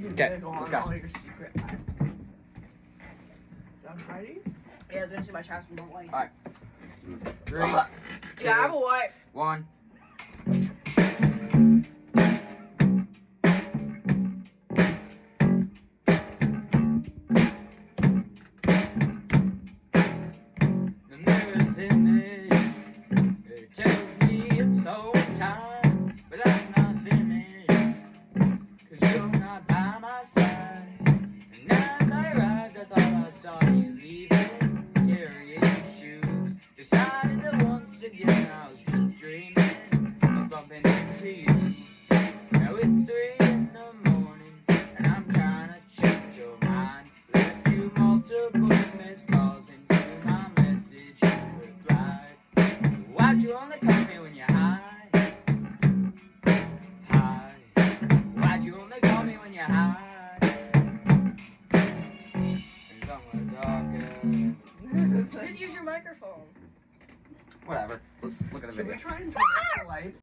Okay, Go let's on go. all your secret. I'm ready. Yeah, I was gonna see my child's from my wife. Alright. 3, Yeah, I have a wife. 1. The mirror's image, it tells me it's so time, but I'm not finished, 'cause you're not by my side. And as I arrived, I thought I saw you leaving, carrying your shoes. Decided that once again I was just dreaming of bumping into you. Now it's 3 in the morning, and I'm trying to change your mind. Left you multiple missed calls into my message you replied. Why'd you only call me when you're high? High. Why'd you only call me when you're high? And somewhere darker. Didn't use your microphone. Whatever. Let's look at a Should video. we try and turn off the lights?